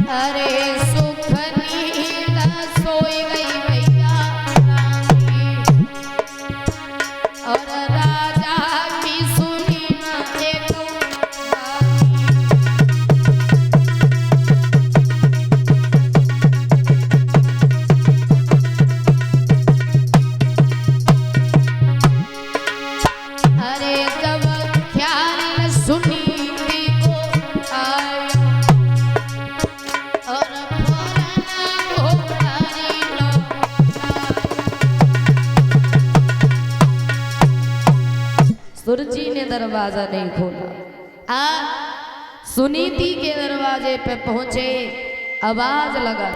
अरे सुख नींद सोई गई भैया रानी, और राजा की सुनी ना एक अरे जब ख्याल सुनीति को आया और फौरन घोड़ारी सुरजी ने दरवाजा नहीं खोला। सुनीति के दरवाजे पे पहुंचे, आवाज लगा,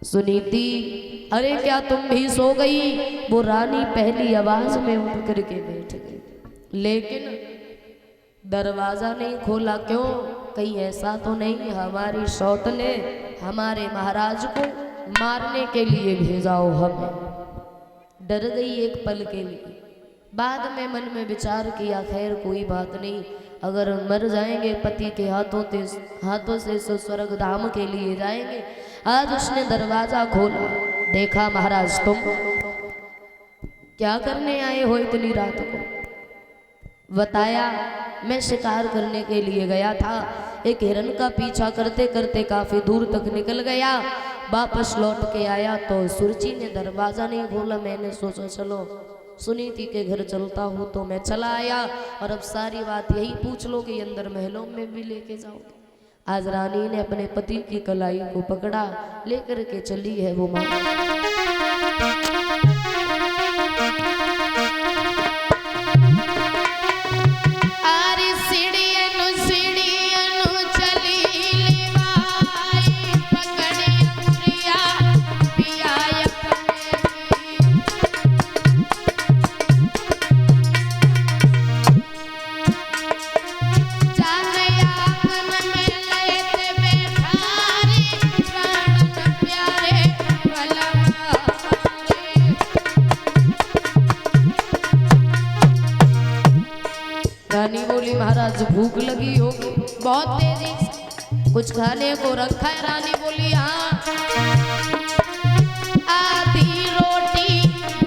सुनीति अरे क्या तुम भी सो गई? वो रानी पहली आवाज में उठ करके बैठ गई, लेकिन दरवाजा नहीं खोला। क्यों? कहीं ऐसा तो नहीं हमारी सौत ने हमारे महाराज को मारने के लिए भेजा हो हमें? डर गई एक पल के लिए, बाद में मन में विचार किया खैर कोई बात नहीं, अगर मर जाएंगे पति के हाथों से तो स्वर्ग धाम के लिए जाएंगे। आज उसने दरवाजा खोला, देखा महाराज तुम क्या करने आए हो इतनी रात को? बताया मैं शिकार करने के लिए गया था, एक हिरन का पीछा करते करते काफी दूर तक निकल गया, वापस लौट के आया तो सुरजी ने दरवाजा नहीं खोला। मैंने सोचा चलो सुनीति के घर चलता हूँ, तो मैं चला आया और अब सारी बात यही पूछ लो कि अंदर महलों में भी लेके जाओ। आज रानी ने अपने पति की कलाई को पकड़ा, लेकर के चली है वो माँ। रानी बोली महाराज भूख लगी होगी बहुत तेजी से, कुछ खाने को रखा है? रानी बोली हाँ, आधी रोटी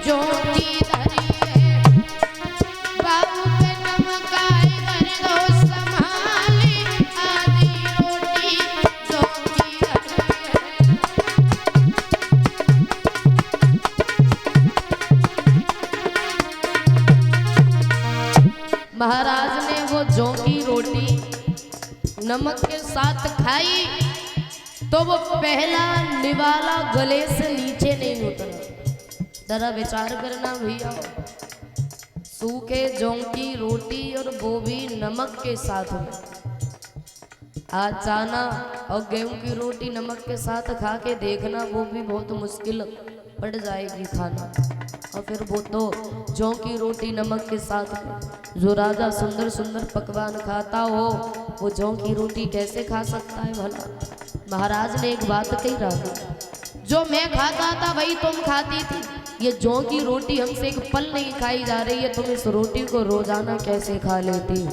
जो की धरी है, बाबू पे नमक आए कर दो संभाली, आधी रोटी जो की धरी है। महाराज ने वो जौ की रोटी नमक के साथ खाई तो वो पहला निवाला गले से नीचे नहीं उतरा। जरा विचार करना भैया, सूखे जौ की रोटी और वो भी नमक के साथ में। आज चाना और गेहूं की रोटी नमक के साथ खा के देखना, वो भी बहुत मुश्किल पड़ जाएगी खाना। और फिर वो तो जौ की रोटी नमक के साथ, जो राजा सुंदर सुंदर पकवान खाता हो वो जौ की रोटी कैसे खा सकता है भला? महाराज ने एक बात कही, राजा जो मैं खाता था वही तुम खाती थी, ये जौ की रोटी हमसे एक पल नहीं खाई जा रही है, तुम इस रोटी को रोजाना कैसे खा लेती?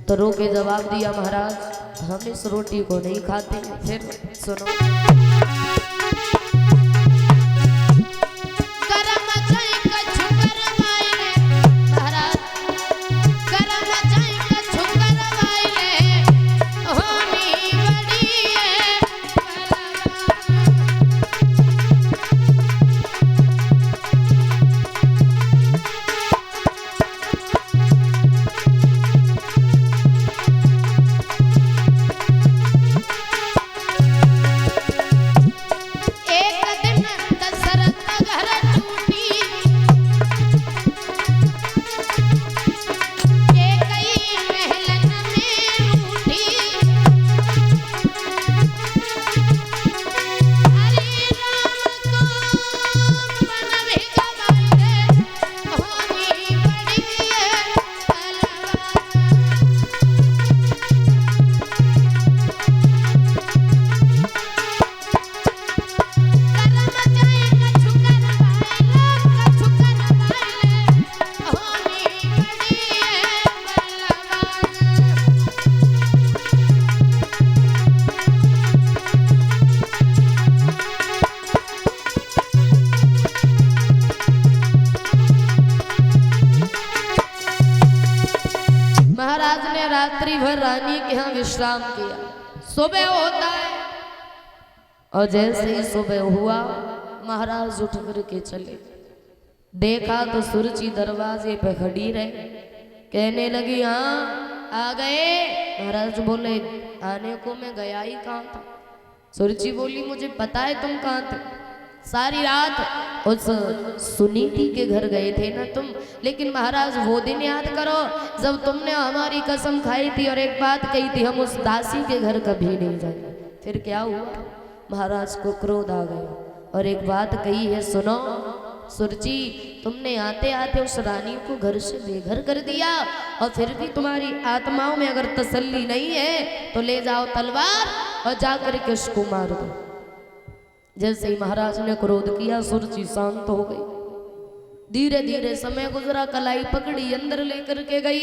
तो रो के जवाब दिया महाराज हम इस रोटी को नहीं खाते। फिर सुनो, विश्राम किया। सुबह होता है और जैसे ही सुबह हुआ महाराज उठ करके चले। देखा तो सुरुचि दरवाजे पे खड़ी रहे, कहने लगी हाँ आ गए। महाराज बोले आने को मैं गया ही कहाँ था। सुरुचि बोली मुझे पता है तुम कहाँ थे, सारी रात उस सुनीति के घर गए थे ना तुम। लेकिन महाराज वो दिन याद करो जब तुमने हमारी कसम खाई थी और एक बात कही थी हम उस दासी के घर कभी नहीं जाएंगे। फिर क्या हुआ, महाराज को क्रोध आ गया और एक बात कही है सुनो सुरुचि, तुमने आते आते उस रानी को घर से बेघर कर दिया और फिर भी तुम्हारी आत्माओं में अगर तसल्ली नहीं है तो ले जाओ तलवार और जाकर के उसको मार दो। जैसे ही महाराज ने क्रोध किया सुरुचि शांत हो गई। धीरे धीरे समय गुजरा, कलाई पकड़ी अंदर लेकर के गई।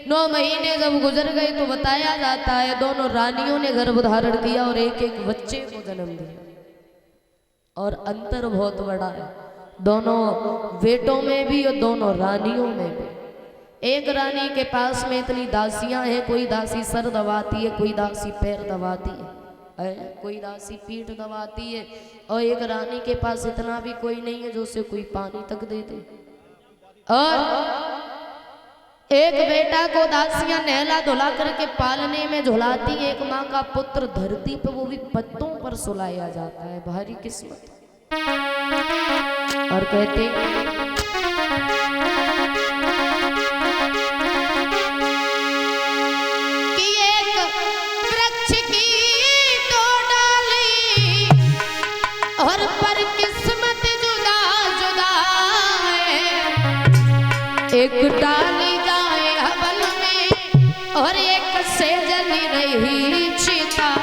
9 महीने जब गुजर गए तो बताया जाता है दोनों रानियों ने गर्भ धारण किया और एक एक बच्चे को जन्म दिया। और अंतर बहुत बड़ा है दोनों बेटों में भी और दोनों रानियों में भी। एक रानी के पास में इतनी दासियां हैं, कोई दासी सर दबाती है, कोई दासी पैर दबाती है, कोई दासी पीठ दबाती है, और एक रानी के पास इतना भी कोई नहीं है जो उसे कोई पानी तक दे दे। और एक बेटा को दासियां नहला धुला करके पालने में झुलाती है। एक माँ का पुत्र धरती पर वो भी पत्तों पर सुलाया जाता है, भारी किस्मत। और कहते कि एक वृक्ष की दो डाली और पर किस्मत जुदा जुदा है। एक डाली जाए हवन में और एक से जली रही चिता।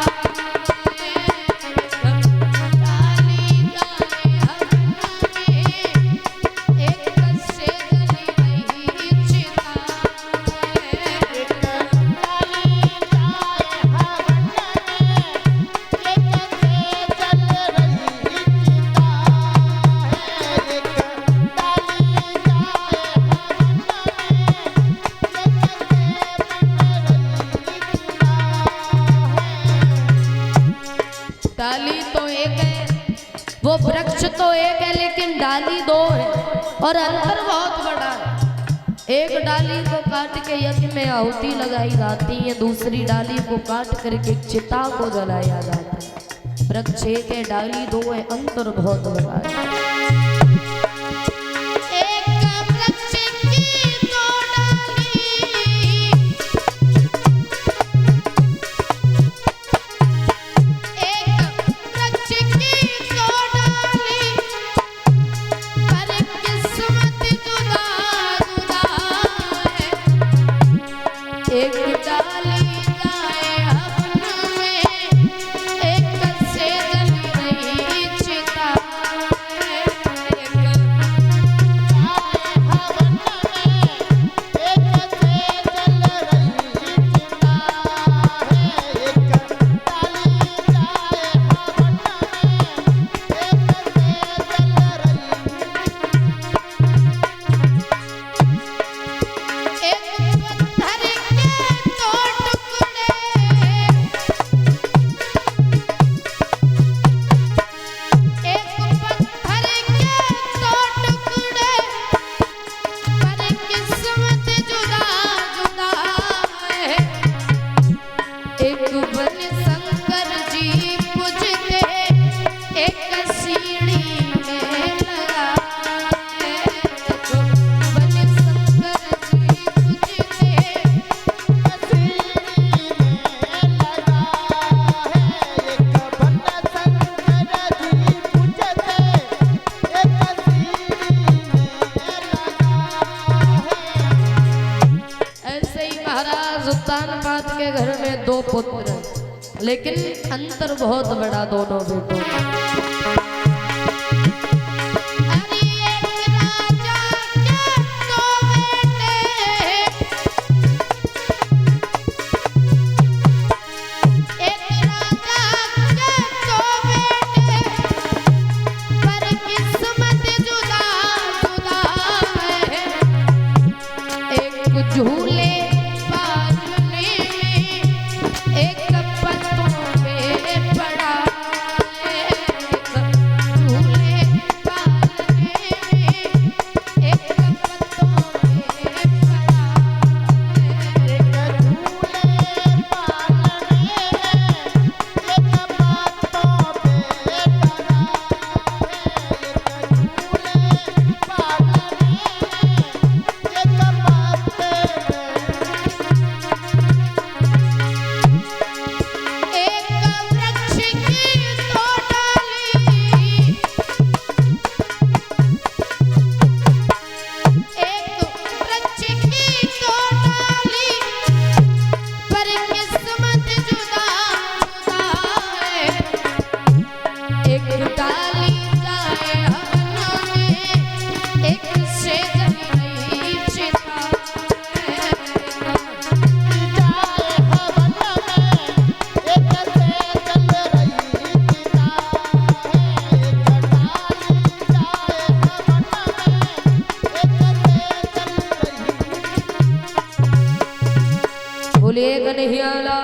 डाली तो एक है, वो वृक्ष तो एक है, लेकिन डाली दो है और अंतर बहुत बड़ा है। एक डाली को काट के यज्ञ में आहुति लगाई जाती है, दूसरी डाली को काट करके चिता को जलाया जाता है। वृक्ष एक है, डाली दो है, अंतर बहुत बड़ा है। के घर में 2 पुत्र, लेकिन अंतर बहुत बड़ा दोनों बेटों में। झूले पालने में बोलिए कन्हैया लाल